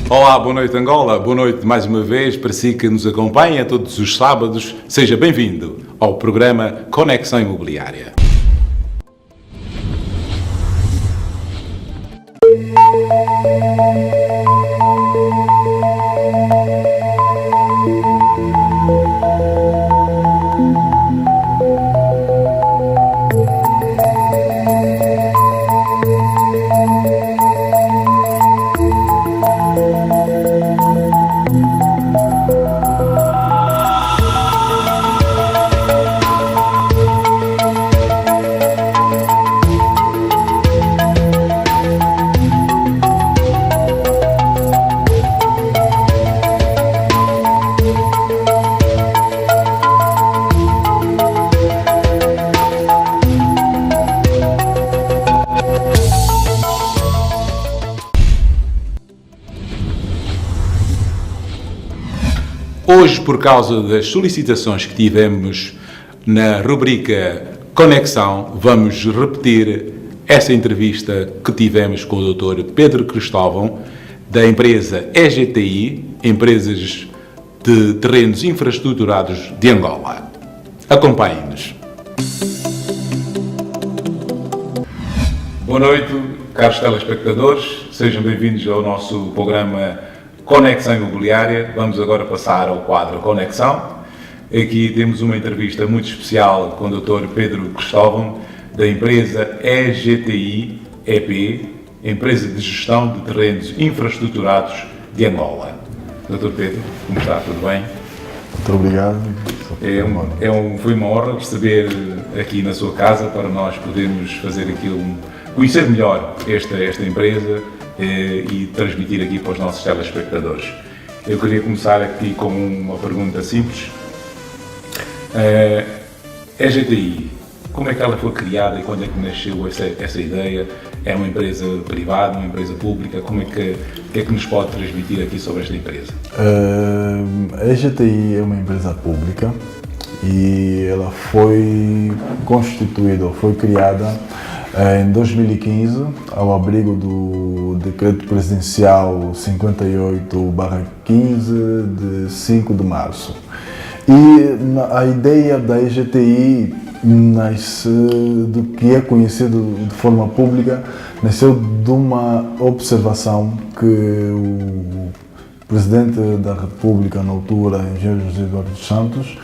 Olá, boa noite Angola, boa noite mais uma vez para si que nos acompanha todos os sábados. Seja bem-vindo ao programa Conexão Imobiliária. Hoje, por causa das solicitações que tivemos na rubrica Conexão, vamos repetir essa entrevista que tivemos com o Dr. Pedro Cristóvão, da empresa EGTI, Empresas de Terrenos Infraestruturados de Angola. Acompanhem-nos. Boa noite, caros telespectadores, sejam bem-vindos ao nosso programa Conexão Imobiliária. Vamos agora passar ao quadro Conexão. Aqui temos uma entrevista muito especial com o Dr. Pedro Cristóvão, da empresa EGTI EP, Empresa de Gestão de Terrenos Infraestruturados de Angola. Dr. Pedro, como está? Tudo bem? Muito obrigado. Foi uma honra receber aqui na sua casa para nós podermos fazer aqui conhecer melhor esta empresa e transmitir aqui para os nossos telespectadores. Eu queria começar aqui com uma pergunta simples. A EGTI, como é que ela foi criada e quando é que nasceu essa ideia? É uma empresa privada, uma empresa pública? O que é que nos pode transmitir aqui sobre esta empresa? A EGTI é uma empresa pública e ela foi constituída, foi criada em 2015, ao abrigo do Decreto Presidencial 58/15 de 5 de março. E a ideia da EGTI nasce do que é conhecido de forma pública, nasceu de uma observação que o Presidente da República, na altura, Engenheiro José Eduardo dos Santos,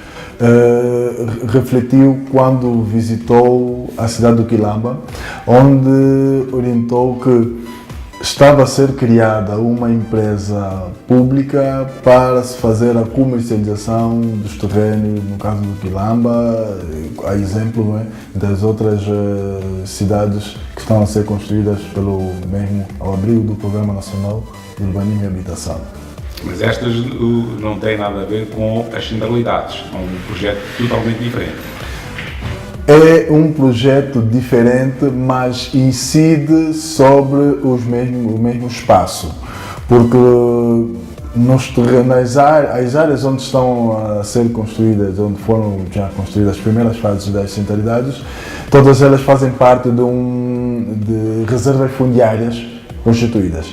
refletiu quando visitou a cidade do Quilamba, onde orientou que estava a ser criada uma empresa pública para se fazer a comercialização dos terrenos, no caso do Quilamba, a exemplo das outras cidades que estão a ser construídas ao abrigo do Programa Nacional de Urbanismo e Habitação. Mas estas não têm nada a ver com as centralidades, é um projeto totalmente diferente. É um projeto diferente, mas incide sobre o mesmo espaço, porque as áreas onde estão a ser construídas, onde foram já construídas as primeiras fases das centralidades, todas elas fazem parte de reservas fundiárias constituídas.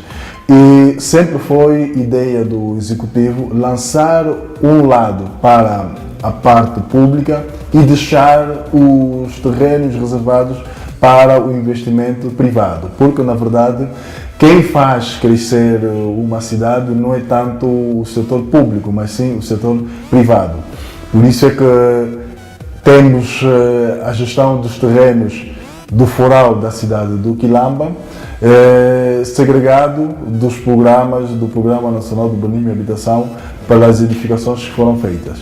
E sempre foi ideia do Executivo lançar um lado para a parte pública e deixar os terrenos reservados para o investimento privado, porque na verdade quem faz crescer uma cidade não é tanto o setor público, mas sim o setor privado. Por isso é que temos a gestão dos terrenos do foral da cidade do Quilamba, segregado dos programas do Programa Nacional de Urbanismo e Habitação para as edificações que foram feitas.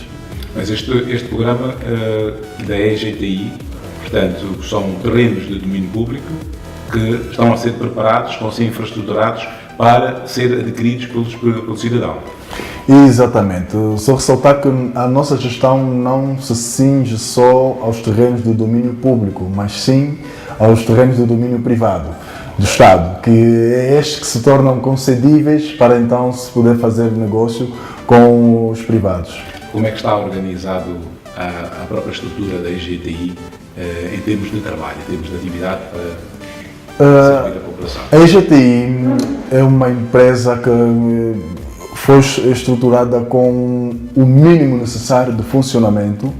Mas este programa da EGTI, portanto, são terrenos de domínio público que estão a ser preparados, estão a ser infraestruturados para ser adquiridos pelo cidadão. Exatamente. Só ressaltar que a nossa gestão não se cinge só aos terrenos do domínio público, mas sim aos terrenos do domínio privado do Estado, que é estes que se tornam concedíveis para então se poder fazer negócio com os privados. Como é que está organizado à própria estrutura da EGTI em termos de trabalho, em termos de atividade para servir a população? A EGTI é uma empresa que foi estruturada com o mínimo necessário de funcionamento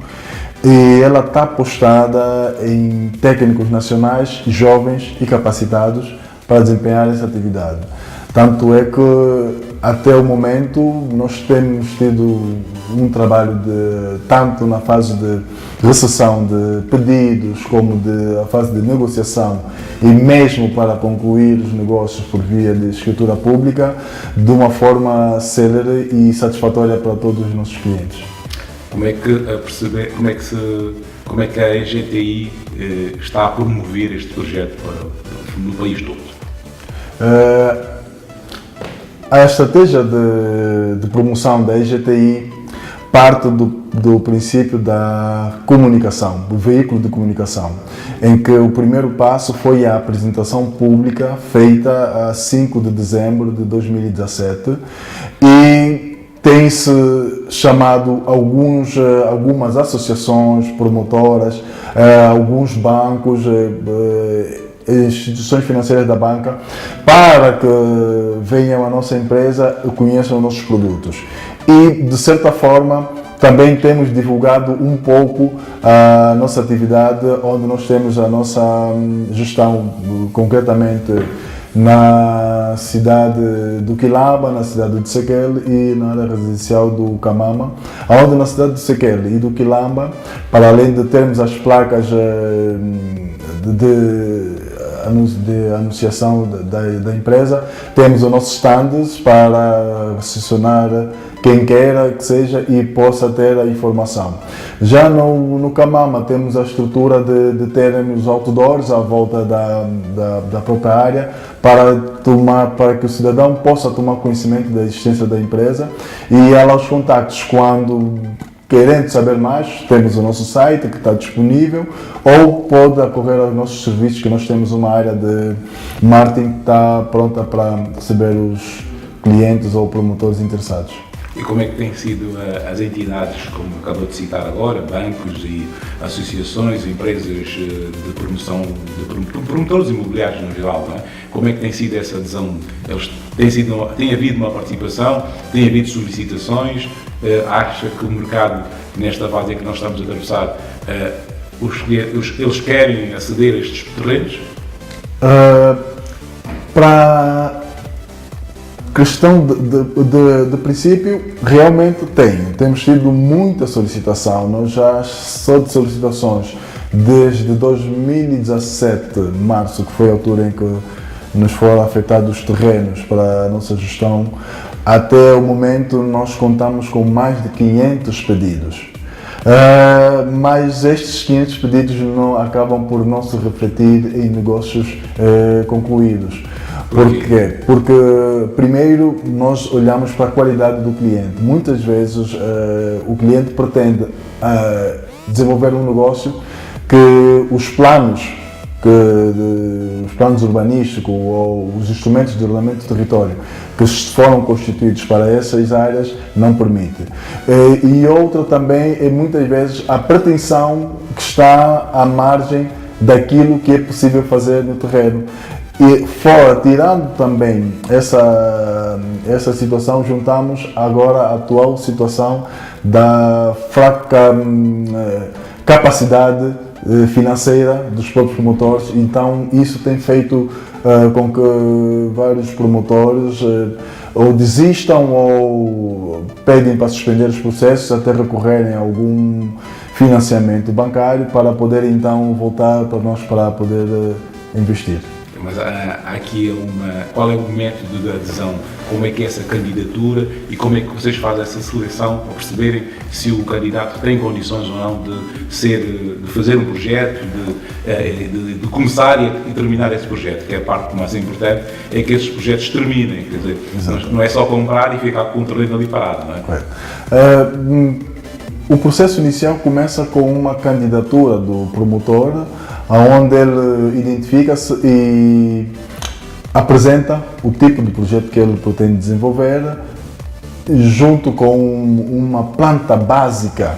e ela está apostada em técnicos nacionais, jovens e capacitados para desempenhar essa atividade. Tanto é que até o momento nós temos tido um trabalho tanto na fase de recepção de pedidos como a fase de negociação e mesmo para concluir os negócios por via de escritura pública de uma forma célere e satisfatória para todos os nossos clientes. Como é que a EGTI está a promover este projeto no país todo? A estratégia de promoção da EGTI parte do princípio da comunicação, do veículo de comunicação, em que o primeiro passo foi a apresentação pública feita a 5 de dezembro de 2017 e tem-se chamado algumas associações promotoras, alguns bancos, instituições financeiras da banca, para que venham à nossa empresa e conheçam os nossos produtos. E, de certa forma, também temos divulgado um pouco a nossa atividade, onde nós temos a nossa gestão, concretamente na cidade do Quilamba, na cidade de Sequel e na área residencial do Camama, onde na cidade de Sequel e do Quilamba, para além de termos as placas de anunciação da empresa, temos os nossos stands para recepcionar quem queira que seja e possa ter a informação. Já no Camama temos a estrutura de termos outdoors à volta da própria área para que o cidadão possa tomar conhecimento da existência da empresa e ela aos contactos quando querendo saber mais, temos o nosso site que está disponível ou pode acorrer aos nossos serviços, que nós temos uma área de marketing que está pronta para receber os clientes ou promotores interessados. E como é que têm sido as entidades, como acabou de citar agora, bancos e associações, empresas de promoção, de promotores imobiliários no geral, não é? Como é que tem sido essa adesão? Tem havido uma participação, tem havido solicitações? Acha que o mercado, nesta fase em que nós estamos a atravessar, eles querem aceder a estes terrenos? Para questão de princípio, realmente temos tido muita solicitação. Nós já só de solicitações desde 2017, março, que foi a altura em que nos foram afetados os terrenos para a nossa gestão, até o momento nós contamos com mais de 500 pedidos. Mas estes 500 pedidos não acabam por não se refletir em negócios concluídos. Por quê? Porque, primeiro, nós olhamos para a qualidade do cliente. Muitas vezes o cliente pretende desenvolver um negócio que os planos urbanísticos ou os instrumentos de ordenamento do território que foram constituídos para essas áreas não permitem. E outra também é muitas vezes a pretensão que está à margem daquilo que é possível fazer no terreno. E fora, tirando também essa situação, juntamos agora a atual situação da fraca capacidade financeira dos próprios promotores. Então isso tem feito com que vários promotores ou desistam ou pedem para suspender os processos até recorrerem a algum financiamento bancário para poder então voltar para nós para poder investir. Mas há aqui qual é o método de adesão? Como é que é essa candidatura e como é que vocês fazem essa seleção para perceberem se o candidato tem condições ou não de fazer um projeto, de começar e terminar esse projeto, que é a parte mais importante, é que esses projetos terminem, quer dizer, não é só comprar e ficar com o terreno ali parado, não é? O processo inicial começa com uma candidatura do promotor, onde ele identifica-se e apresenta o tipo de projeto que ele pretende desenvolver, junto com uma planta básica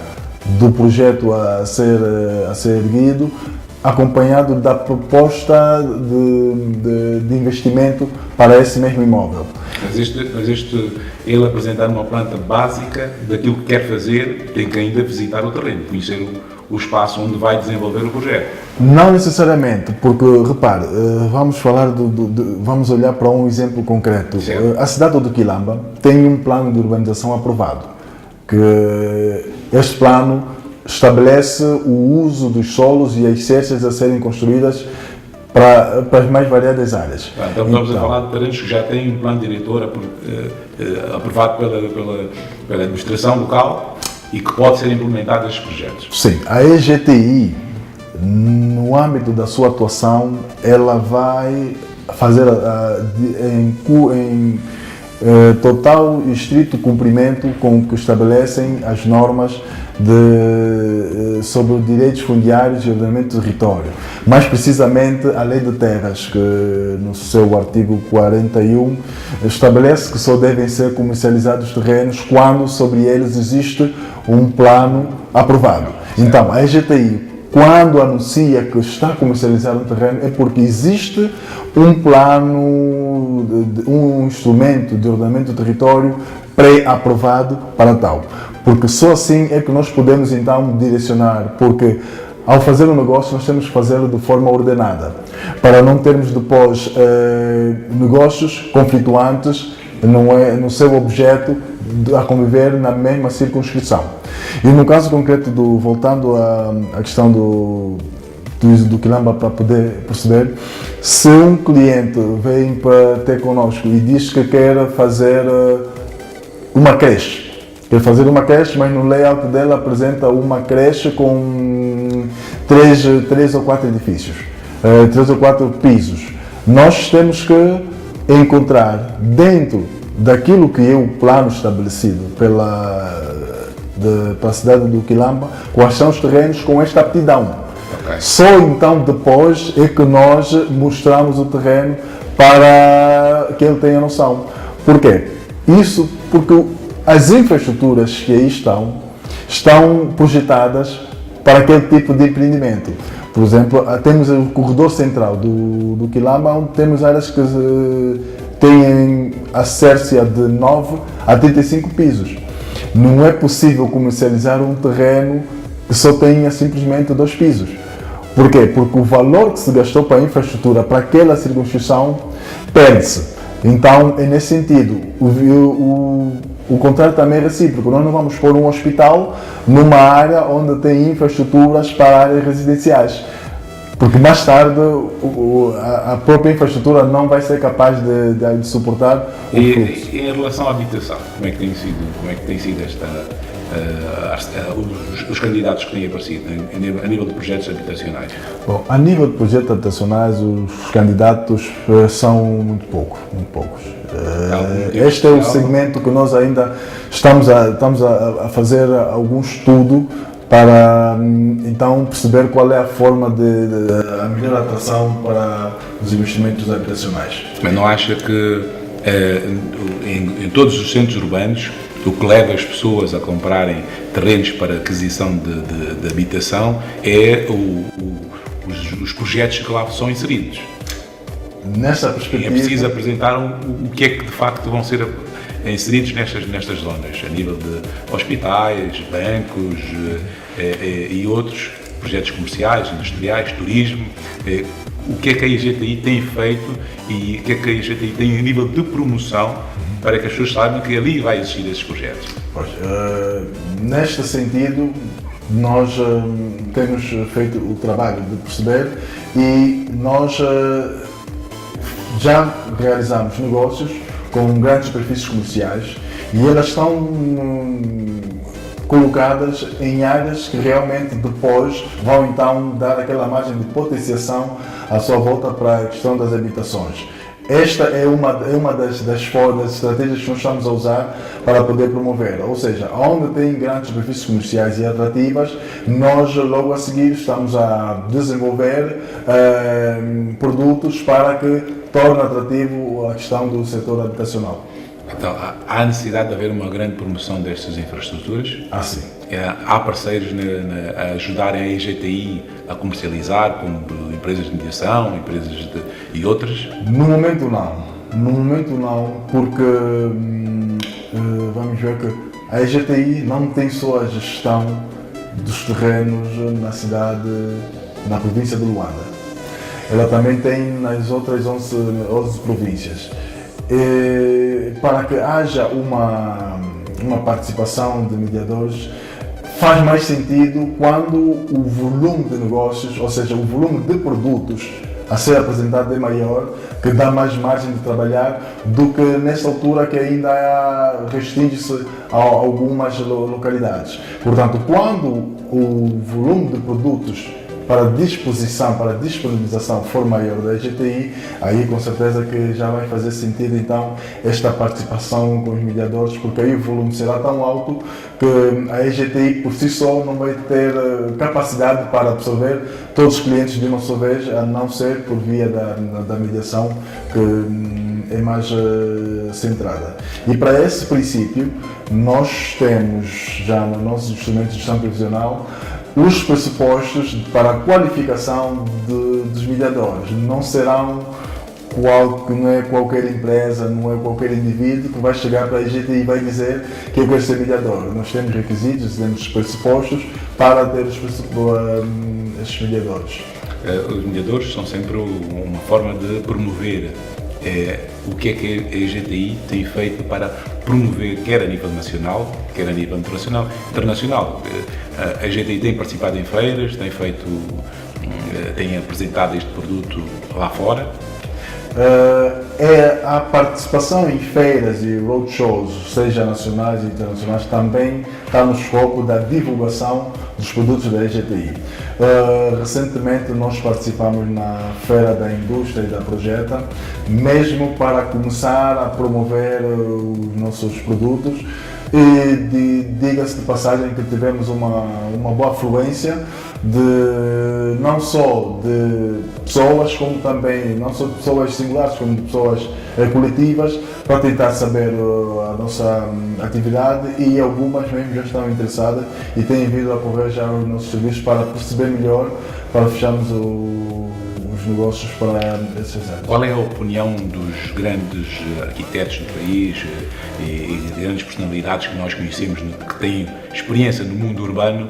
do projeto a ser erguido, acompanhado da proposta de investimento para esse mesmo imóvel. Mas ele apresentar uma planta básica daquilo que quer fazer, tem que ainda visitar o terreno, conhecer o espaço onde vai desenvolver o projeto. Não necessariamente, porque, repare, vamos olhar para um exemplo concreto. Certo. A cidade do Quilamba tem um plano de urbanização aprovado, que este plano estabelece o uso dos solos e as cercas a serem construídas para as mais variadas áreas. Então estamos a falar de terrenos que já têm um plano diretor aprovado pela administração local e que pode ser implementado estes projetos. Sim, a EGTI, no âmbito da sua atuação, ela vai fazer em total e estrito cumprimento com o que estabelecem as normas sobre direitos fundiários e ordenamento do território. Mais precisamente, a Lei de Terras, que no seu artigo 41 estabelece que só devem ser comercializados terrenos quando sobre eles existe um plano aprovado. Então, a EGTI, quando anuncia que está a comercializar um terreno, é porque existe um plano, um instrumento de ordenamento do território pré-aprovado para tal. Porque só assim é que nós podemos então direcionar, porque ao fazer um negócio nós temos que fazê-lo de forma ordenada, para não termos depois negócios conflituantes no seu objeto a conviver na mesma circunscrição. E no caso concreto, voltando à questão do Quilamba, para poder perceber, se um cliente vem para ter connosco e diz que quer fazer uma creche, mas no layout dela apresenta uma creche com três ou quatro edifícios, 3 ou 4 pisos, nós temos que encontrar dentro daquilo que é o plano estabelecido para a cidade do Quilamba, quais são os terrenos com esta aptidão. Okay. Só então depois é que nós mostramos o terreno para que ele tenha noção. Porquê? Isso porque as infraestruturas que aí estão projetadas para aquele tipo de empreendimento. Por exemplo, temos o corredor central do Quilamba, onde temos áreas que têm a Sércia de 9 a 35 pisos. Não é possível comercializar um terreno que só tenha simplesmente 2 pisos. Por quê? Porque o valor que se gastou para a infraestrutura, para aquela circunscrição, perde-se. Então, é nesse sentido. O contrário também é recíproco. Nós não vamos pôr um hospital numa área onde tem infraestruturas para áreas residenciais. Porque mais tarde a própria infraestrutura não vai ser capaz de suportar o fluxo. E em relação à habitação, como é que tem sido os candidatos que têm aparecido a nível de projetos habitacionais? Bom, a nível de projetos habitacionais, os candidatos são muito poucos. Este é o segmento que nós ainda estamos a fazer algum estudo para então perceber qual é a forma a melhor atração para os investimentos habitacionais. Mas não acha que em todos os centros urbanos o que leva as pessoas a comprarem terrenos para aquisição de habitação é os projetos que lá são inseridos? Nessa perspectiva, é preciso apresentar o que é que de facto vão ser inseridos nestas zonas, a nível de hospitais, bancos e outros projetos comerciais, industriais, turismo. O que é que a EGTI tem feito e o que é que a EGTI tem a nível de promoção para que as pessoas saibam que ali vai existir esses projetos? Pois, neste sentido, nós temos feito o trabalho de perceber e nós já realizamos negócios com grandes superfícies comerciais e elas estão colocadas em áreas que realmente depois vão então dar aquela margem de potenciação à sua volta para a questão das habitações. Esta é uma das estratégias que nós estamos a usar para poder promover, ou seja, onde tem grandes superfícies comerciais e atrativas, nós logo a seguir estamos a desenvolver produtos para que torne atrativo a questão do setor habitacional. Então, há necessidade de haver uma grande promoção destas infraestruturas? Sim. há parceiros a ajudarem a EGTI a comercializar, como empresas de mediação, e outras? No momento não, porque vamos ver que a EGTI não tem só a gestão dos terrenos na província de Luanda. Ela também tem nas outras 11 províncias. Para que haja uma participação de mediadores, faz mais sentido quando o volume de negócios, ou seja, o volume de produtos a ser apresentado é maior, que dá mais margem de trabalhar do que nesta altura que ainda restringe-se a algumas localidades. Portanto, quando o volume de produtos para disponibilização for maior da EGTI, aí com certeza que já vai fazer sentido então esta participação com os mediadores, porque aí o volume será tão alto que a EGTI por si só não vai ter capacidade para absorver todos os clientes de uma só vez, a não ser por via da mediação, que é mais centrada. E para esse princípio, nós temos já no nosso instrumento de gestão previsional os pressupostos para a qualificação dos mediadores. Não serão não é qualquer empresa, não é qualquer indivíduo que vai chegar para a EGTI e vai dizer que eu quero ser mediador. Nós temos requisitos, temos pressupostos para ter esses mediadores. Os mediadores são sempre uma forma de promover o que é que a EGTI tem feito para promover, quer a nível nacional, quer a nível internacional. A EGTI tem participado em feiras, tem apresentado este produto lá fora. A participação em feiras e roadshows, seja nacionais e internacionais, também está no escopo da divulgação dos produtos da EGTI. Recentemente nós participamos na Feira da Indústria e da Projeta, mesmo para começar a promover os nossos produtos, e diga-se de passagem que tivemos uma boa afluência não só de pessoas, como também, não só de pessoas singulares, como de pessoas coletivas, para tentar saber a nossa atividade, e algumas mesmo já estão interessadas e têm vindo a correr já os nossos serviços para perceber melhor, para fecharmos os negócios para esses anos. Qual é a opinião dos grandes arquitetos do país e grandes personalidades que nós conhecemos, que têm experiência no mundo urbano?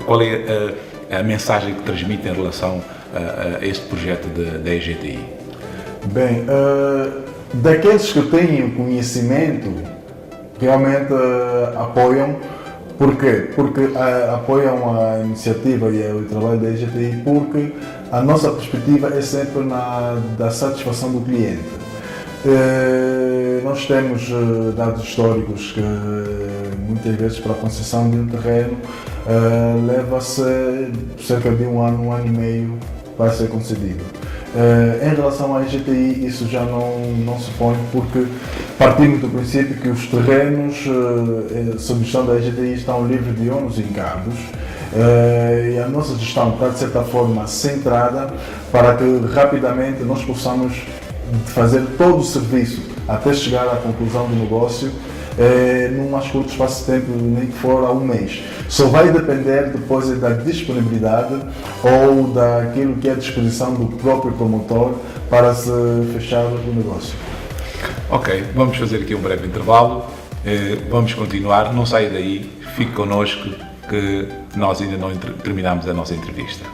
Qual é a mensagem que transmitem em relação a este projeto da EGTI? Bem, daqueles que têm conhecimento, realmente apoiam. Porquê? Porque apoiam a iniciativa e o trabalho da EGTI, porque a nossa perspectiva é sempre da satisfação do cliente. Nós temos dados históricos que muitas vezes para a concessão de um terreno leva-se cerca de um ano e meio para ser concedido. Em relação à EGTI, isso já não se põe, porque partimos do princípio que os terrenos sob gestão da EGTI estão livres de ônus e encargos, e a nossa gestão está de certa forma centrada para que rapidamente nós possamos fazer todo o serviço até chegar à conclusão do negócio num mais curto espaço de tempo, nem que for a um mês. Só vai depender depois da disponibilidade ou daquilo que é a disposição do próprio promotor para se fechar o negócio. Ok, vamos fazer aqui um breve intervalo, vamos continuar, não saia daí, fique connosco que nós ainda não terminamos a nossa entrevista.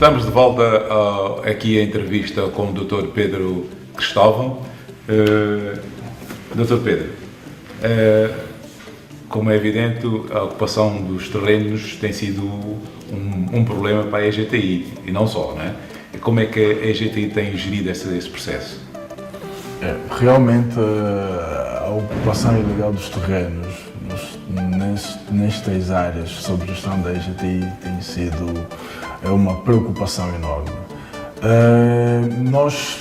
Estamos de volta aqui à entrevista com o Dr. Pedro Cristóvão. Dr. Pedro, Como é evidente, a ocupação dos terrenos tem sido um problema para a EGTI, e não só, não é? Como é que a EGTI tem gerido esse processo? Realmente, a ocupação ilegal dos terrenos nestas áreas sob gestão da EGTI tem sido uma preocupação enorme. Nós,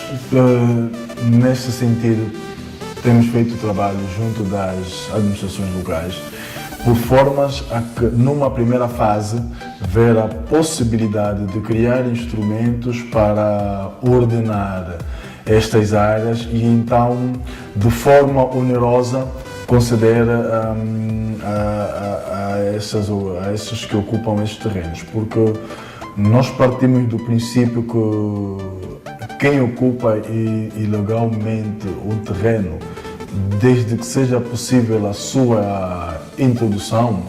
nesse sentido, temos feito trabalho junto das administrações locais por formas a que, numa primeira fase, ver a possibilidade de criar instrumentos para ordenar estas áreas e então, de forma onerosa, conceder a esses que ocupam estes terrenos, porque nós partimos do princípio que quem ocupa ilegalmente um terreno, desde que seja possível a sua introdução,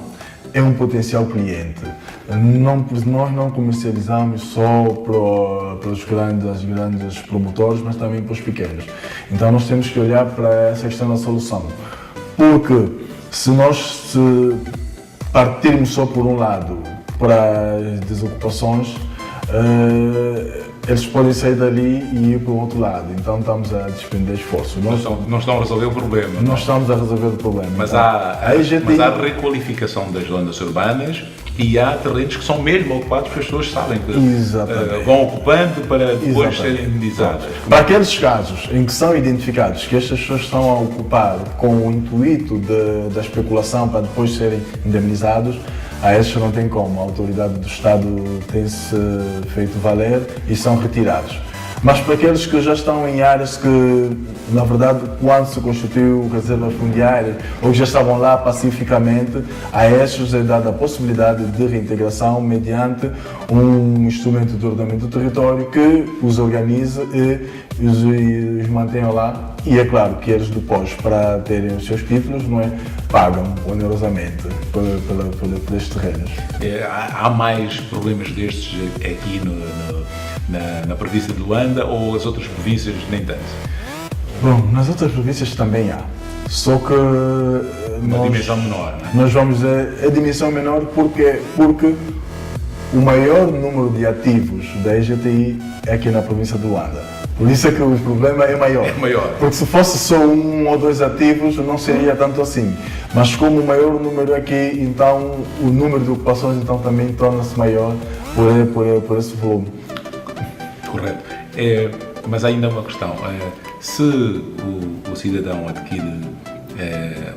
é um potencial cliente. Nós não comercializamos só para os grandes promotores, mas também para os pequenos. Então nós temos que olhar para essa questão da solução. Porque se nós partirmos só por um lado para as desocupações, eles podem sair dali e ir para o outro lado. Então estamos a despender esforço. Não estão a resolver o problema. Nós estamos a resolver o problema. Mas, então, mas há requalificação das zonas urbanas e há terrenos que são mesmo ocupados porque as pessoas sabem que vão ocupando para depois serem indenizadas. Para aqueles casos em que são identificados que estas pessoas estão a ocupar com o intuito da especulação para depois serem indemnizados, a estes não tem como, a autoridade do Estado tem-se feito valer e são retirados. Mas para aqueles que já estão em áreas que, na verdade, quando se constituiu reserva fundiária ou já estavam lá pacificamente, a estes é dada a possibilidade de reintegração mediante um instrumento de ordenamento do território que os organize e os mantenha lá. E é claro que eles depois, para terem os seus títulos, não é, pagam onerosamente por estes terrenos. Há mais problemas destes aqui na província de Luanda ou as outras províncias nem tanto? Bom, nas outras províncias também há, só que uma dimensão menor, não é? Nós vamos a dimensão menor porque o maior número de ativos da EGTI é aqui na província de Luanda. Por isso é que o problema é maior. É maior. Porque se fosse só um ou dois ativos não seria tanto assim. Mas como o maior número aqui, então o número de ocupações então, também torna-se maior por esse volume. Correto. Mas ainda uma questão. Se o cidadão adquire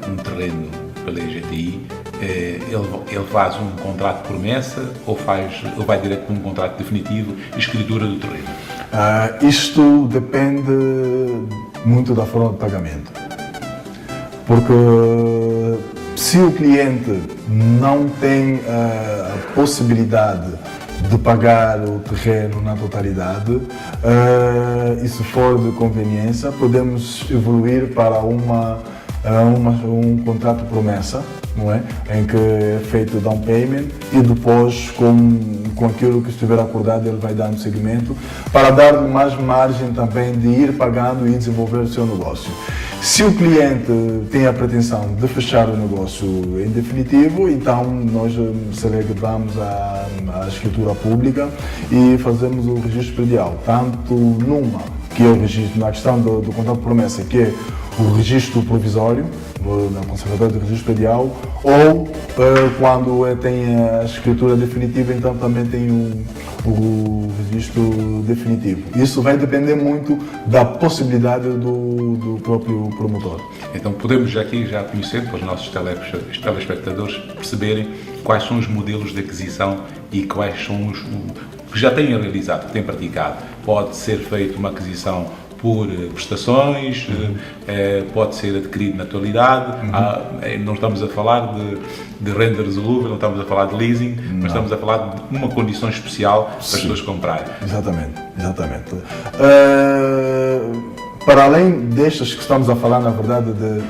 um terreno pela EGTI, ele faz um contrato de promessa ou vai direto para um contrato definitivo e escritura do terreno? Isto depende muito da forma de pagamento. Porque se o cliente não tem a possibilidade de pagar o terreno na totalidade, e se for de conveniência, podemos evoluir para um contrato de promessa, não é? Em que é feito o down payment e depois com aquilo que estiver acordado ele vai dando seguimento para dar mais margem também de ir pagando e desenvolver o seu negócio. Se o cliente tem a pretensão de fechar o negócio em definitivo, então nós celebramos a escritura pública e fazemos o registro predial, tanto numa, que é o registro, na questão do contrato de promessa, que é o registro provisório, na Conservatória de Registro Predial, ou quando tem a escritura definitiva, então também tem o registro definitivo. Isso vai depender muito da possibilidade do próprio promotor. Então podemos aqui já conhecer, para os nossos telespectadores perceberem quais são os modelos de aquisição e quais são os que já têm realizado, que têm praticado. Pode ser feita uma aquisição por prestações, pode ser adquirido na totalidade. Não estamos a falar de renda resolúvel, não estamos a falar de leasing, mas estamos a falar de uma condição especial para as pessoas comprarem. Exatamente. Para além destas que estamos a falar, na verdade, de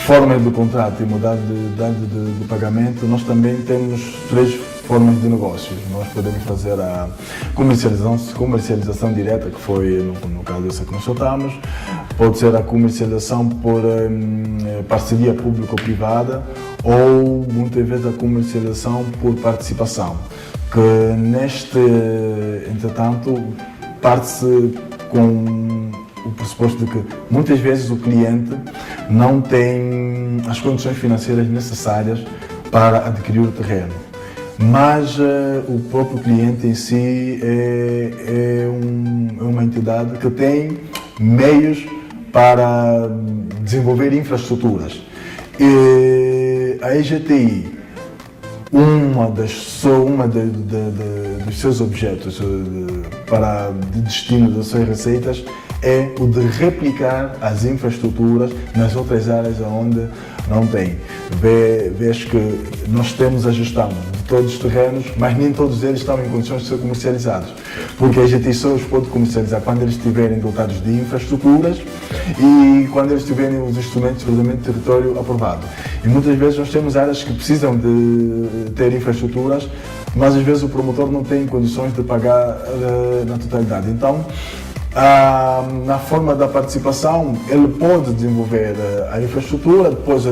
formas de contrato e modalidade de pagamento, nós também temos 3 formas de negócios. Nós podemos fazer a comercialização direta, que foi no caso essa que nós soltamos, pode ser a comercialização por parceria público-privada ou muitas vezes a comercialização por participação, que entretanto, parte-se com o pressuposto de que muitas vezes o cliente não tem as condições financeiras necessárias para adquirir o terreno, mas o próprio cliente em si é uma entidade que tem meios para desenvolver infraestruturas. E a EGTI, dos seus objetos de destino das suas receitas é o de replicar as infraestruturas nas outras áreas onde não tem. Vês que nós temos a gestão de todos os terrenos, mas nem todos eles estão em condições de ser comercializados, porque a EGTI só os pode comercializar quando eles estiverem dotados de infraestruturas e quando eles tiverem os instrumentos de ordenamento de território aprovado. E muitas vezes nós temos áreas que precisam de ter infraestruturas, mas às vezes o promotor não tem condições de pagar na totalidade. Então, na forma da participação, ele pode desenvolver a infraestrutura, depois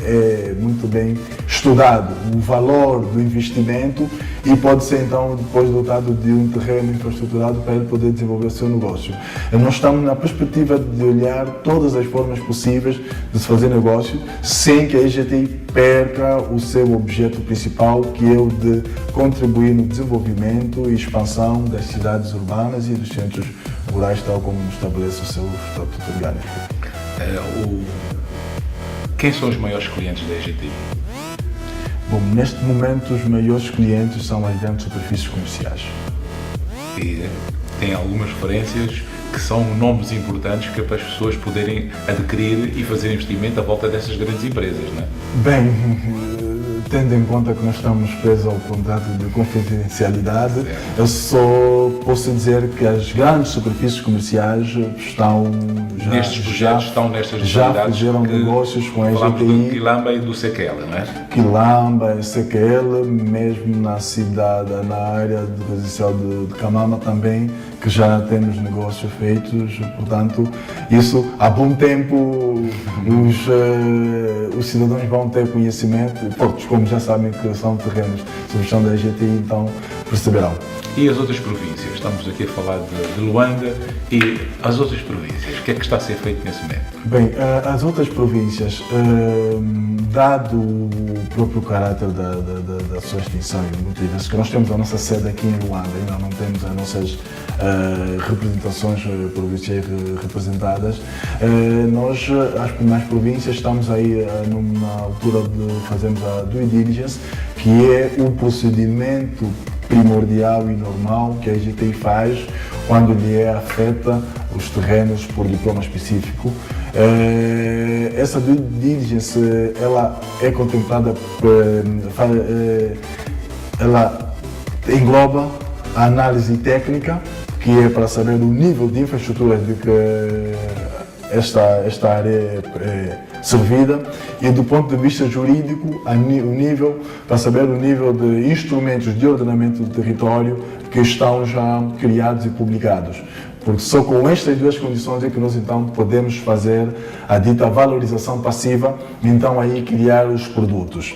é muito bem estudado o valor do investimento e pode ser então depois dotado de um terreno infraestruturado para ele poder desenvolver o seu negócio. Nós estamos na perspectiva de olhar todas as formas possíveis de se fazer negócio sem que a EGTI perca o seu objeto principal, que é o de contribuir no desenvolvimento e expansão das cidades urbanas e dos centros rurais, tal como estabelece o seu estatuto orgânico. Quem são os maiores clientes da EGTI? Bom, neste momento os maiores clientes são as grandes superfícies comerciais. E tem algumas referências que são nomes importantes que é para as pessoas poderem adquirir e fazer investimento à volta dessas grandes empresas, não é? Bem, tendo em conta que nós estamos presos ao contrato de confidencialidade, eu só posso dizer que as grandes superfícies comerciais estão já fizeram negócios com a EGTI. Falamos do Quilamba e do Sequela, não é? Quilamba, Sequela, mesmo na cidade, na área residencial de Camama também, que já temos negócios feitos, portanto, isso há bom tempo os cidadãos vão ter conhecimento, porque como já sabem que são terrenos sob gestão da EGTI, então perceberão. E as outras províncias? Estamos aqui a falar de Luanda e as outras províncias, o que é que está a ser feito nesse momento? Bem, as outras províncias, dado o próprio caráter da sua extinção, muitas vezes que nós temos a nossa sede aqui em Luanda, ainda não temos as nossas representações provinciais representadas, nós, nas províncias, estamos aí na altura de fazermos a due diligence, que é o procedimento primordial e normal que a EGTI faz quando lhe é afeta os terrenos por diploma específico. Essa due diligence ela é contemplada, ela engloba a análise técnica, que é para saber o nível de infraestrutura de que esta área é servida, e do ponto de vista jurídico, para saber o nível de instrumentos de ordenamento do território que estão já criados e publicados. Porque só com estas duas condições é que nós então podemos fazer a dita valorização passiva e então aí criar os produtos.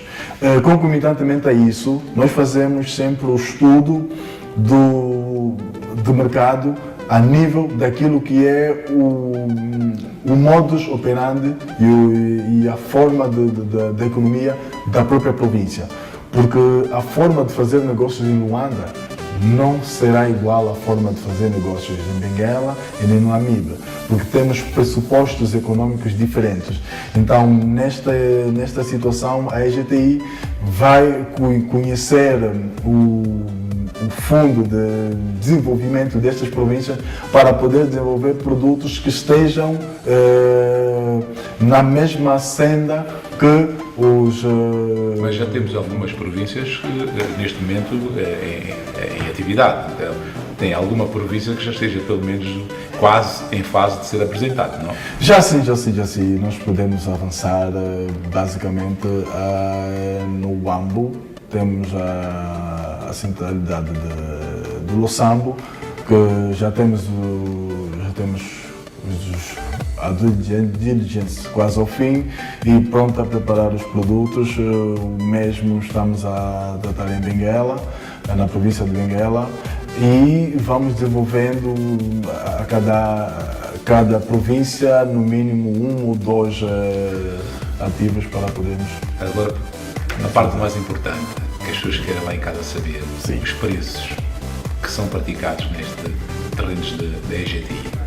Concomitantemente a isso, nós fazemos sempre o estudo do mercado a nível daquilo que é o modus operandi e a forma da economia da própria província. Porque a forma de fazer negócios em Luanda não será igual à forma de fazer negócios em Benguela e nem no Amiba, porque temos pressupostos econômicos diferentes. Então, nesta situação, a EGTI vai conhecer o fundo de desenvolvimento destas províncias para poder desenvolver produtos que estejam na mesma senda que os... Mas já temos algumas províncias que neste momento em atividade. Então, tem alguma província que já esteja pelo menos quase em fase de ser apresentada, não? Já sim. Nós podemos avançar basicamente no Huambo. Temos a centralidade de Loçambo, que já temos a due diligence quase ao fim e pronto a preparar os produtos. O mesmo estamos a tratar em Benguela, na província de Benguela, e vamos desenvolvendo a cada província no mínimo 1 ou 2 ativos para podermos... Agora, a parte mais importante, que as pessoas querem lá em casa saber, Sim. Os preços que são praticados neste terrenos da EGTI.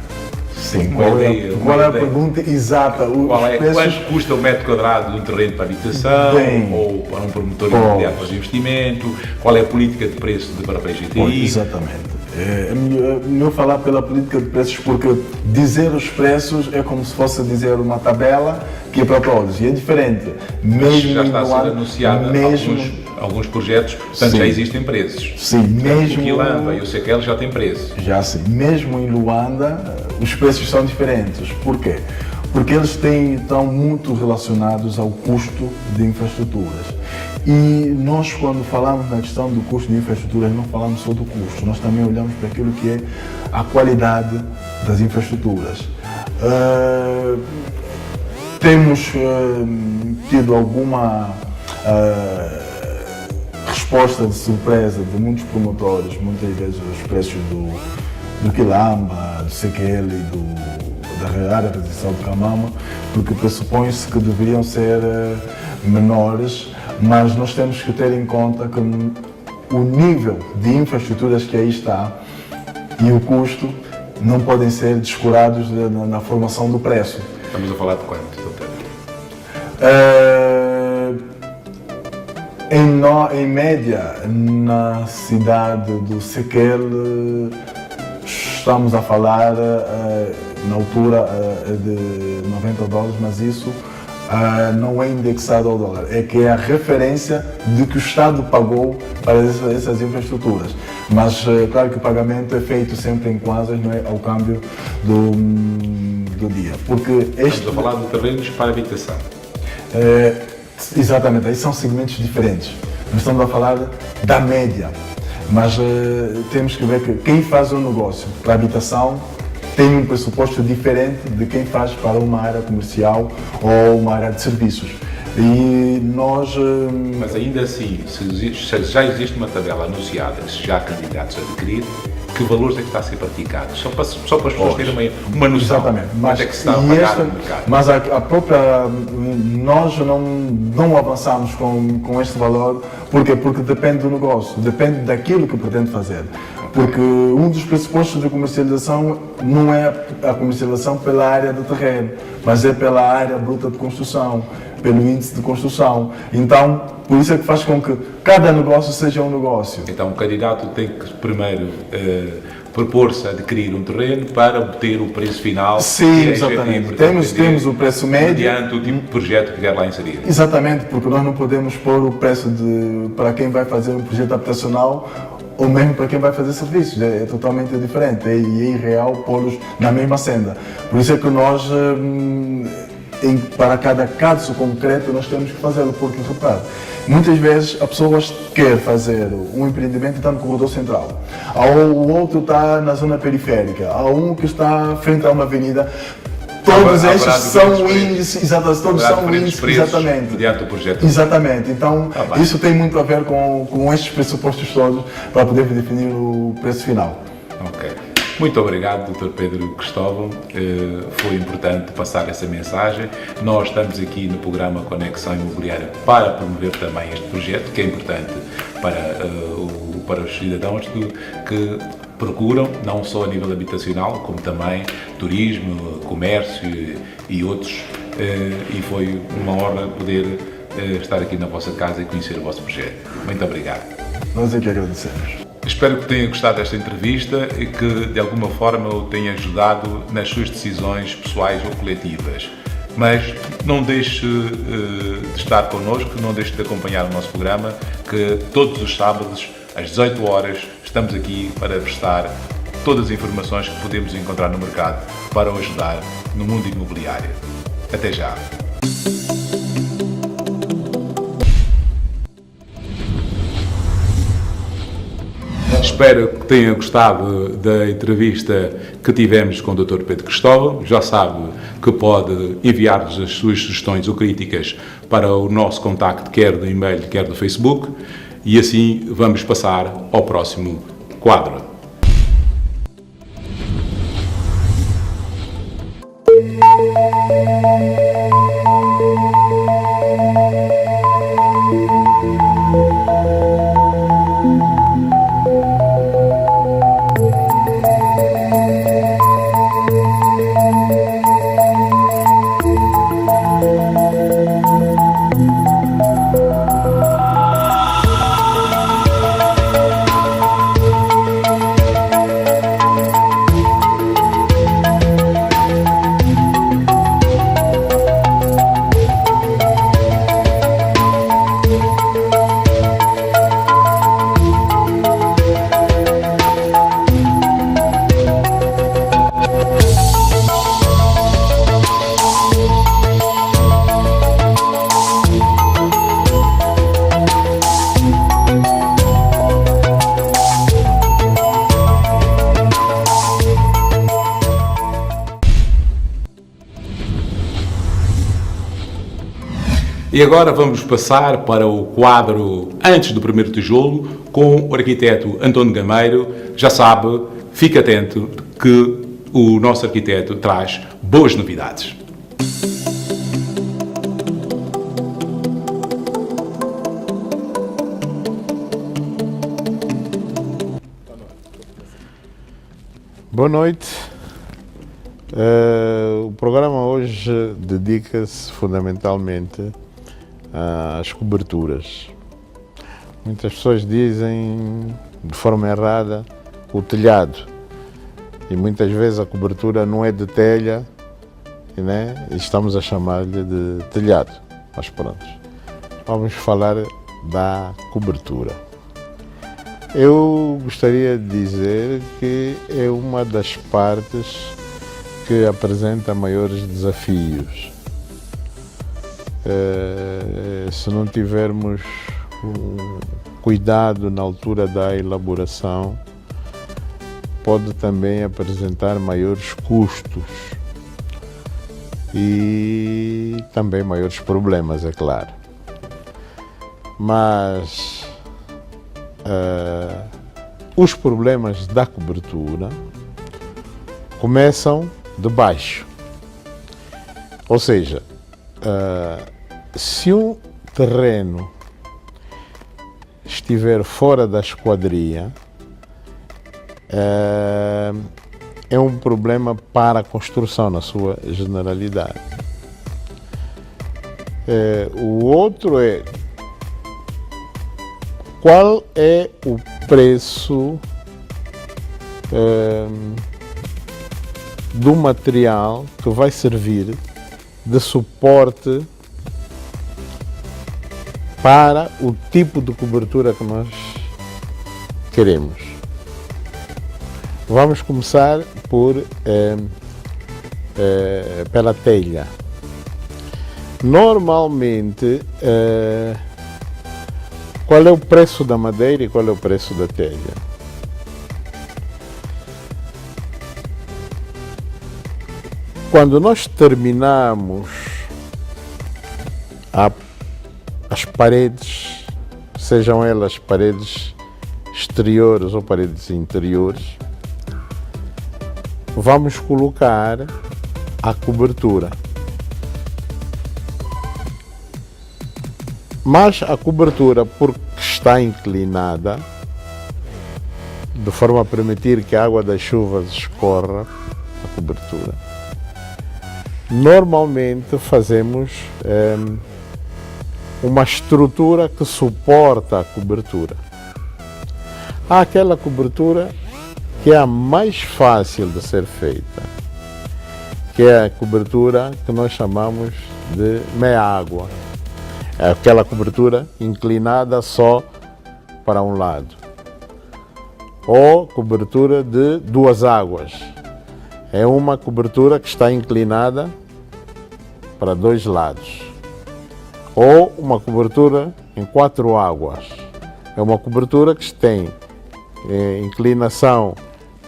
Sim, Uma qual é a ideia. pergunta exata? Quanto custa o metro quadrado de um terreno para habitação ou para um promotor imobiliário para fazer investimento? Qual é a política de preço para a EGTI? Exatamente. É melhor falar pela política de preços, porque dizer os preços é como se fosse dizer uma tabela que é para todos, e é diferente. Mesmo já está a ser anunciado alguns projetos, portanto Sim. já existem preços. Sim, mesmo... O Quilamba e o Sequel já têm preços. Já sim. Mesmo em Luanda, os preços são diferentes. Por quê? Porque eles estão muito relacionados ao custo de infraestruturas. E nós, quando falamos na questão do custo de infraestruturas, não falamos só do custo, nós também olhamos para aquilo que é a qualidade das infraestruturas. Temos tido alguma resposta de surpresa de muitos promotores, muitas vezes os preços do Quilamba, do Sequel e da área residencial de Camama, porque pressupõe-se que deveriam ser menores, mas nós temos que ter em conta que o nível de infraestruturas que aí está e o custo não podem ser descurados na formação do preço. Estamos a falar de quanto, Dr. Pedro? Em média, na cidade do Sequel, estamos a falar na altura de $90, mas isso não é indexado ao dólar, é que é a referência de que o Estado pagou para essas infraestruturas. Mas claro que o pagamento é feito sempre em kwanzas, não é, ao câmbio do dia. Porque Estamos a falar de terrenos para habitação. Exatamente, aí são segmentos diferentes. Nós estamos a falar da média, mas temos que ver que quem faz um negócio para habitação tem um pressuposto diferente de quem faz para uma área comercial ou uma área de serviços. E nós... Mas ainda assim, se já existe uma tabela anunciada, se já há candidatos a adquirir, que valores é que está a ser praticado? Só para as pessoas terem uma noção. Exatamente. Quanto é que se está a pagar no mercado? Mas a própria... Nós não avançamos com este valor. Porquê? Porque depende do negócio, depende daquilo que pretende fazer. Porque um dos pressupostos de comercialização não é a comercialização pela área do terreno, mas é pela área bruta de construção, pelo índice de construção. Então, por isso é que faz com que cada negócio seja um negócio. Então, o candidato tem que primeiro propor-se a adquirir um terreno para obter o preço final. Sim, exatamente. Temos o preço médio. Mediante o tipo de projeto que quer lá inserir. Exatamente, porque nós não podemos pôr o preço para quem vai fazer um projeto habitacional ou mesmo para quem vai fazer serviços, é totalmente diferente, é irreal pô-los na mesma senda. Por isso é que nós, para cada caso concreto, nós temos que fazê-lo, porque, repare, muitas vezes a pessoa quer fazer um empreendimento e está no corredor central, o outro está na zona periférica, há um que está frente a uma avenida. Todos estes são índices, exatamente. Mediante o projeto. Exatamente. Então, isso tem muito a ver com estes pressupostos todos para poder definir o preço final. Ok. Muito obrigado, Dr. Pedro Cristóvão. Foi importante passar essa mensagem. Nós estamos aqui no programa Conexão Imobiliária para promover também este projeto, que é importante para os cidadãos que procuram, não só a nível habitacional, como também turismo, comércio e outros. E foi uma honra poder estar aqui na vossa casa e conhecer o vosso projeto. Muito obrigado. Nós é que agradecemos. Espero que tenha gostado desta entrevista e que de alguma forma o tenha ajudado nas suas decisões pessoais ou coletivas. Mas não deixe de estar connosco, não deixe de acompanhar o nosso programa, que todos os sábados, às 18 horas, estamos aqui para prestar todas as informações que podemos encontrar no mercado para o ajudar no mundo imobiliário. Até já! Espero que tenha gostado da entrevista que tivemos com o Dr. Pedro Cristóvão. Já sabe que pode enviar-nos as suas sugestões ou críticas para o nosso contacto, quer do e-mail, quer do Facebook. E assim vamos passar ao próximo quadro. E agora vamos passar para o quadro Antes do Primeiro Tijolo, com o arquiteto António Gameiro. Já sabe, fique atento que o nosso arquiteto traz boas novidades. Boa noite. O programa hoje dedica-se fundamentalmente às coberturas. Muitas pessoas dizem de forma errada o telhado, e muitas vezes a cobertura não é de telha, né? E estamos a chamar-lhe de telhado. Mas pronto, vamos falar da cobertura. Eu gostaria de dizer que é uma das partes que apresenta maiores desafios. Se não tivermos cuidado na altura da elaboração, pode também apresentar maiores custos e também maiores problemas, é claro. Mas os problemas da cobertura começam de baixo. Ou seja, se um terreno estiver fora da esquadria, é um problema para a construção na sua generalidade. O outro é qual é o preço do material que vai servir de suporte para o tipo de cobertura que nós queremos. Vamos começar pela telha. Normalmente, qual é o preço da madeira e qual é o preço da telha? Quando nós terminamos as paredes, sejam elas paredes exteriores ou paredes interiores, vamos colocar a cobertura. Mas a cobertura, porque está inclinada, de forma a permitir que a água das chuvas escorra a cobertura, normalmente fazemos uma estrutura que suporta a cobertura. Há aquela cobertura que é a mais fácil de ser feita, que é a cobertura que nós chamamos de meia-água. É aquela cobertura inclinada só para um lado. Ou cobertura de duas águas. É uma cobertura que está inclinada para dois lados. Ou uma cobertura em quatro águas. É uma cobertura que tem inclinação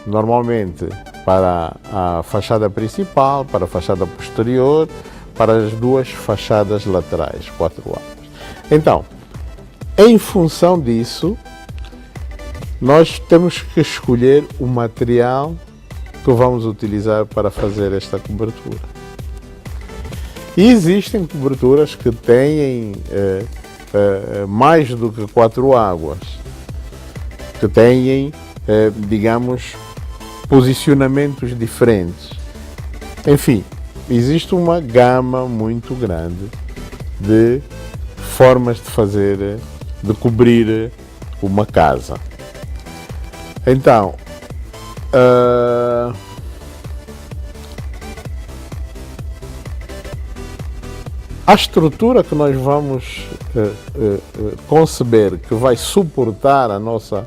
normalmente para a fachada principal, para a fachada posterior, para as duas fachadas laterais, 4 águas. Então, em função disso, nós temos que escolher o material que vamos utilizar para fazer esta cobertura. E existem coberturas que têm mais do que 4 águas, que têm, digamos, posicionamentos diferentes. Enfim, existe uma gama muito grande de formas de fazer, de cobrir uma casa. Então, a estrutura que nós vamos conceber, que vai suportar a nossa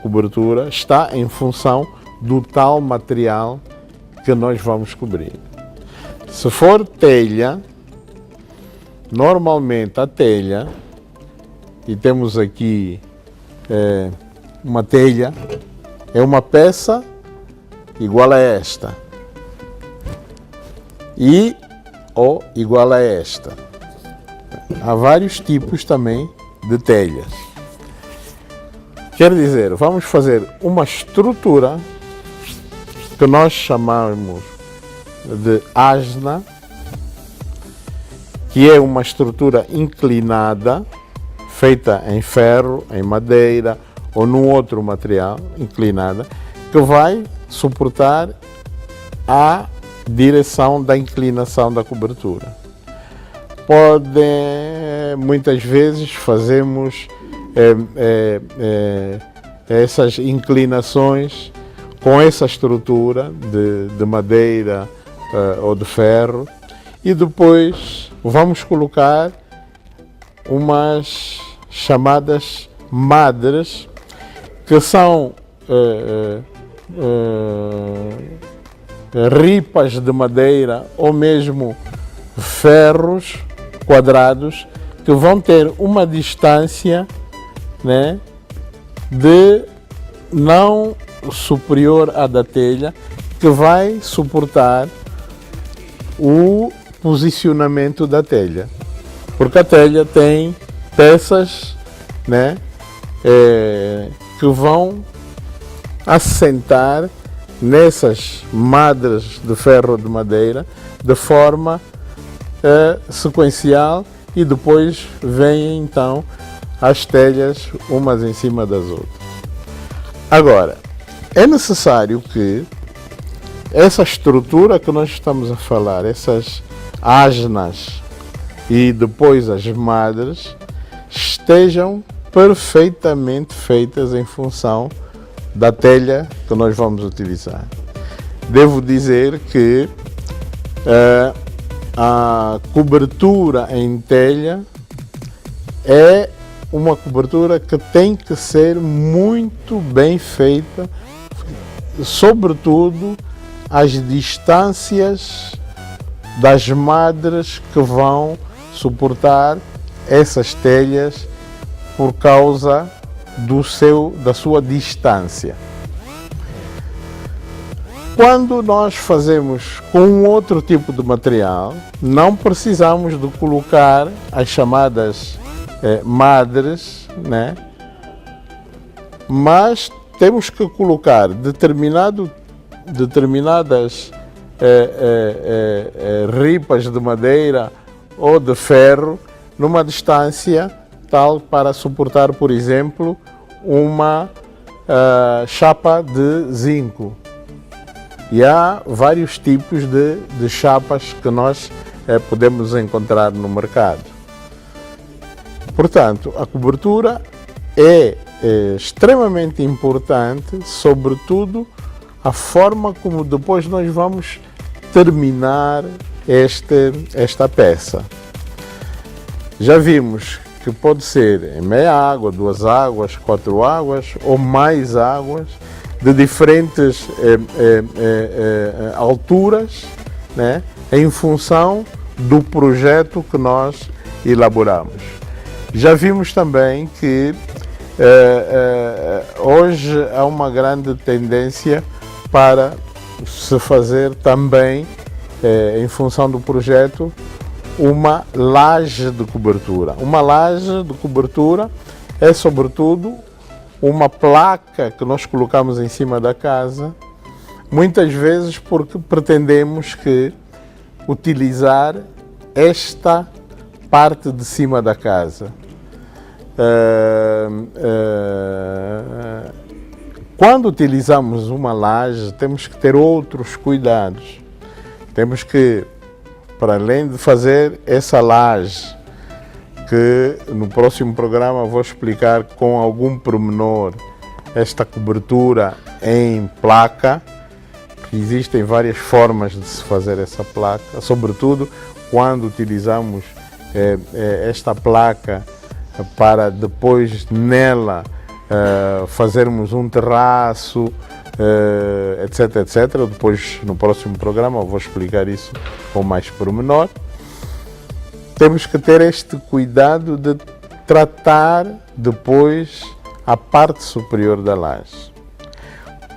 cobertura, está em função do tal material que nós vamos cobrir. Se for telha, normalmente a telha, e temos aqui uma telha, é uma peça igual a esta ou igual a esta. Há vários tipos também de telhas. Quer dizer, vamos fazer uma estrutura que nós chamamos de asna, que é uma estrutura inclinada, feita em ferro, em madeira ou num outro material inclinada, que vai suportar a direção da inclinação da cobertura. Muitas vezes fazemos essas inclinações com essa estrutura de madeira ou de ferro, e depois vamos colocar umas chamadas madres, que são ripas de madeira ou mesmo ferros quadrados, que vão ter uma distância, né, de não superior à da telha, que vai suportar o posicionamento da telha, porque a telha tem peças, né, que vão assentar nessas madres de ferro ou de madeira de forma sequencial, e depois vêm então as telhas umas em cima das outras. Agora, é necessário que essa estrutura que nós estamos a falar, essas asnas e depois as madres, estejam perfeitamente feitas em função da telha que nós vamos utilizar. Devo dizer que a cobertura em telha é uma cobertura que tem que ser muito bem feita, sobretudo as distâncias das madres que vão suportar essas telhas por causa da sua distância. Quando nós fazemos com outro tipo de material, não precisamos de colocar as chamadas madres, né? Mas temos que colocar determinadas ripas de madeira ou de ferro numa distância tal para suportar, por exemplo, uma chapa de zinco. E há vários tipos de chapas que nós podemos encontrar no mercado. Portanto, a cobertura é extremamente importante, sobretudo a forma como depois nós vamos terminar esta peça. Já vimos que pode ser em meia água, 2 águas, 4 águas ou mais águas, de diferentes alturas, né, em função do projeto que nós elaboramos. Já vimos também que Hoje há uma grande tendência para se fazer também, em função do projeto, uma laje de cobertura. Uma laje de cobertura é, sobretudo, uma placa que nós colocamos em cima da casa, muitas vezes porque pretendemos que utilizar esta parte de cima da casa. Quando utilizamos uma laje, temos que ter outros cuidados. Temos que, para além de fazer essa laje, que no próximo programa vou explicar com algum pormenor esta cobertura em placa, porque existem várias formas de se fazer essa placa, sobretudo quando utilizamos esta placa para depois nela fazermos um terraço, etc, etc. Depois no próximo programa eu vou explicar isso com mais pormenor. Temos que ter este cuidado de tratar depois a parte superior da laje.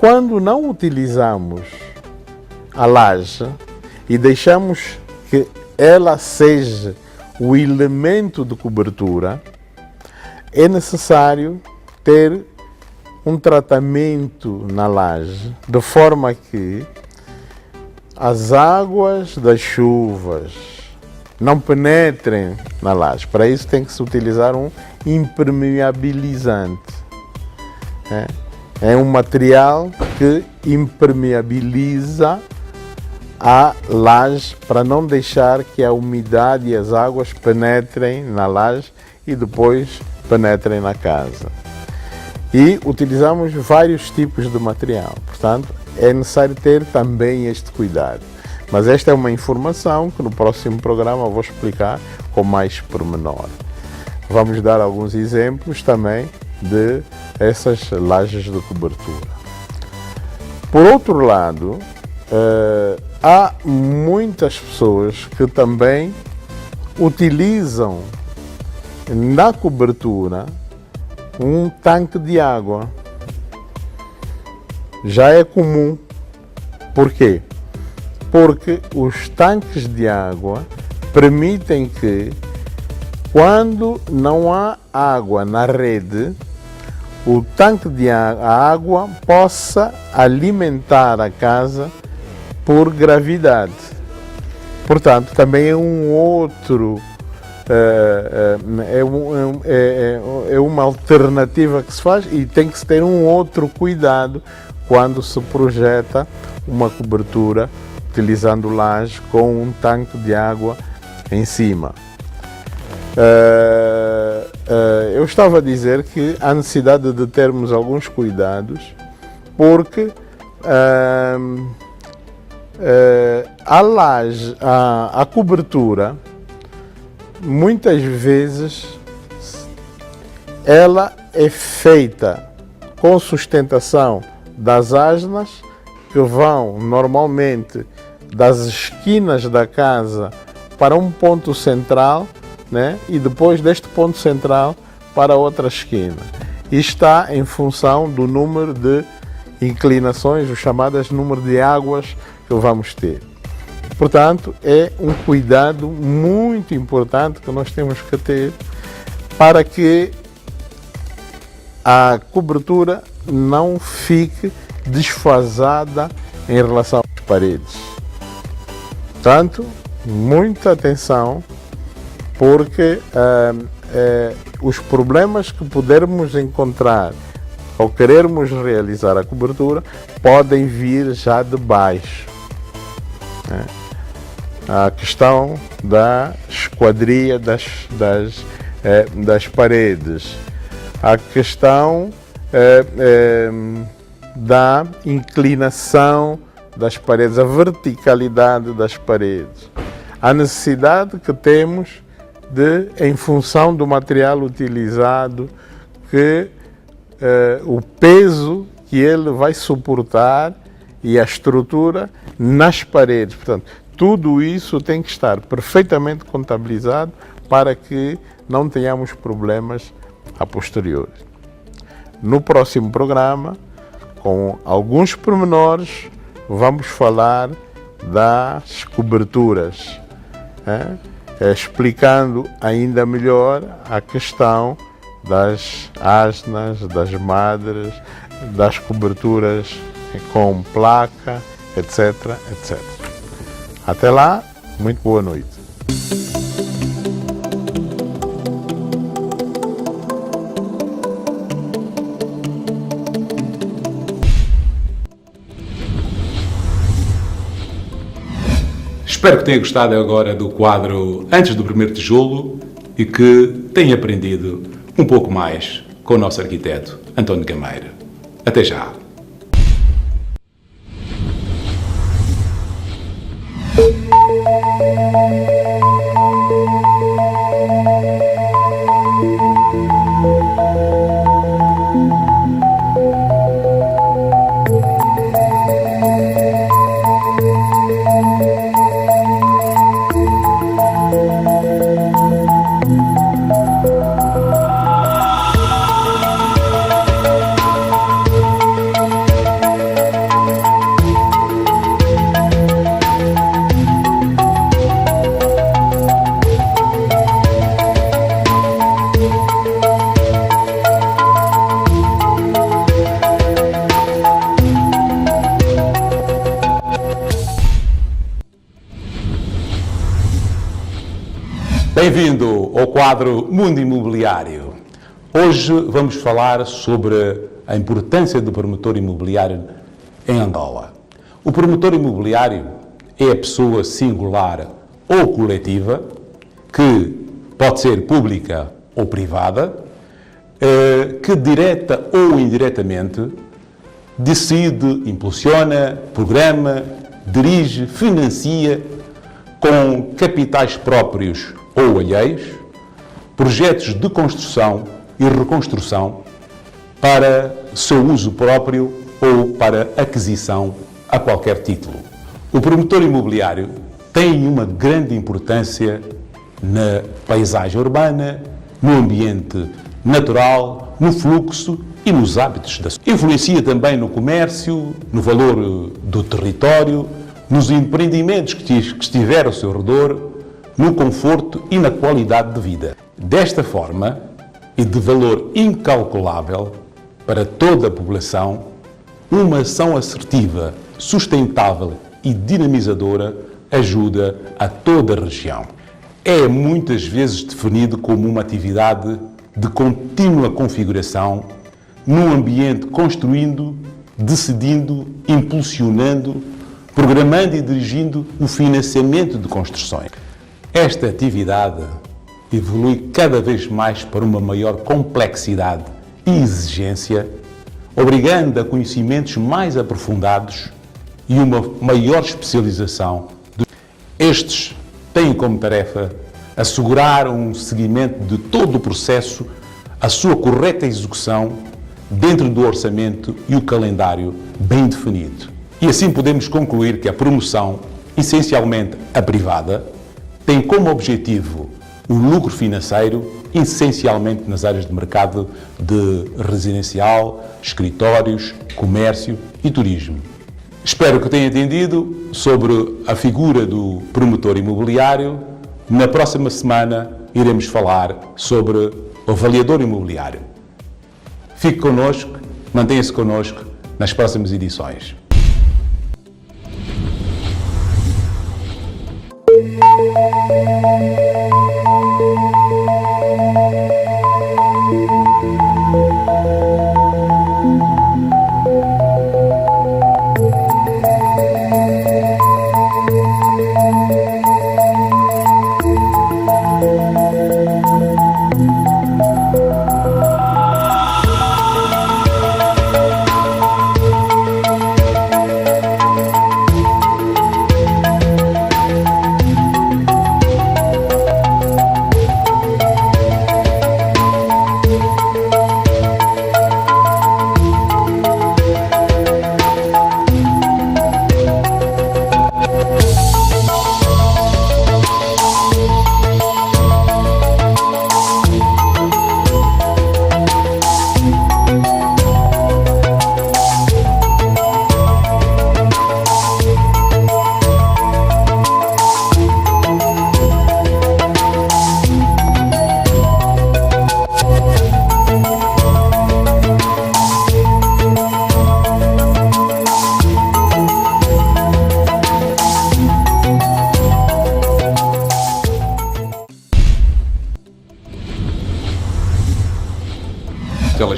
Quando não utilizamos a laje e deixamos que ela seja o elemento de cobertura, é necessário ter um tratamento na laje, de forma que as águas das chuvas não penetrem na laje. Para isso tem que se utilizar um impermeabilizante. É um material que impermeabiliza a laje para não deixar que a umidade e as águas penetrem na laje e depois penetrem na casa. E utilizamos vários tipos de material, portanto é necessário ter também este cuidado. Mas esta é uma informação que no próximo programa eu vou explicar com mais pormenor. Vamos dar alguns exemplos também de essas lajes de cobertura. Por outro lado, há muitas pessoas que também utilizam na cobertura um tanque de água. Já é comum. Por quê? Porque os tanques de água permitem que, quando não há água na rede, o tanque de água possa alimentar a casa por gravidade. Portanto, também é um outro, é uma alternativa que se faz, e tem que se ter um outro cuidado quando se projeta uma cobertura utilizando laje com um tanque de água em cima. Eu estava a dizer que há necessidade de termos alguns cuidados, porque a laje, a cobertura, muitas vezes ela é feita com sustentação das asnas, que vão normalmente das esquinas da casa para um ponto central, né? E depois deste ponto central para outra esquina. E está em função do número de inclinações, o chamado número de águas que vamos ter. Portanto, é um cuidado muito importante que nós temos que ter para que a cobertura não fique desfasada em relação às paredes. Portanto, muita atenção, porque os problemas que pudermos encontrar ao querermos realizar a cobertura podem vir já de baixo. A questão da esquadria das paredes, a questão da inclinação das paredes, a verticalidade das paredes, a necessidade que temos de, em função do material utilizado, que o peso que ele vai suportar e a estrutura nas paredes. Portanto, tudo isso tem que estar perfeitamente contabilizado para que não tenhamos problemas a posteriori. no próximo programa, com alguns pormenores, vamos falar das coberturas, explicando ainda melhor a questão das asnas, das madres, das coberturas com placa, etc, etc. Até lá, muito boa noite. Espero que tenha gostado agora do quadro Antes do Primeiro Tijolo e que tenha aprendido um pouco mais com o nosso arquiteto António Gameira. Até já! Bem-vindo ao quadro Mundo Imobiliário. Hoje vamos falar sobre a importância do promotor imobiliário em Angola. O promotor imobiliário é a pessoa singular ou coletiva, que pode ser pública ou privada, que direta ou indiretamente decide, impulsiona, programa, dirige, financia com capitais próprios ou alheios, projetos de construção e reconstrução para seu uso próprio ou para aquisição a qualquer título. O promotor imobiliário tem uma grande importância na paisagem urbana, no ambiente natural, no fluxo e nos hábitos da sociedade. Influencia também no comércio, no valor do território, nos empreendimentos que estiver ao seu redor, no conforto e na qualidade de vida. Desta forma, e de valor incalculável para toda a população, uma ação assertiva, sustentável e dinamizadora ajuda a toda a região. É muitas vezes definido como uma atividade de contínua configuração num ambiente construindo, decidindo, impulsionando, programando e dirigindo o financiamento de construções. Esta atividade evolui cada vez mais para uma maior complexidade e exigência, obrigando a conhecimentos mais aprofundados e uma maior especialização. Estes têm como tarefa assegurar um seguimento de todo o processo, a sua correta execução dentro do orçamento e o calendário bem definido. E assim podemos concluir que a promoção, essencialmente a privada, tem como objetivo o lucro financeiro, essencialmente nas áreas de mercado de residencial, escritórios, comércio e turismo. Espero que tenha entendido sobre a figura do promotor imobiliário. Na próxima semana iremos falar sobre o avaliador imobiliário. Fique connosco, mantenha-se connosco nas próximas edições.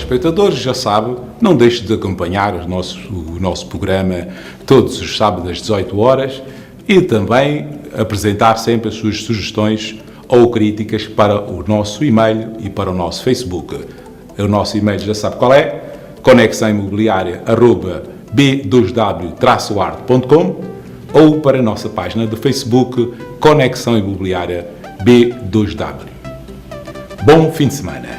telespectadores, já sabe, não deixe de acompanhar o nosso programa todos os sábados às 18 horas e também apresentar sempre as suas sugestões ou críticas para o nosso e-mail e para o nosso Facebook. O nosso e-mail já sabe qual é, conexãoimobiliaria@b2w-arte.com ou para a nossa página do Facebook Conexão Imobiliária B2W. Bom fim de semana!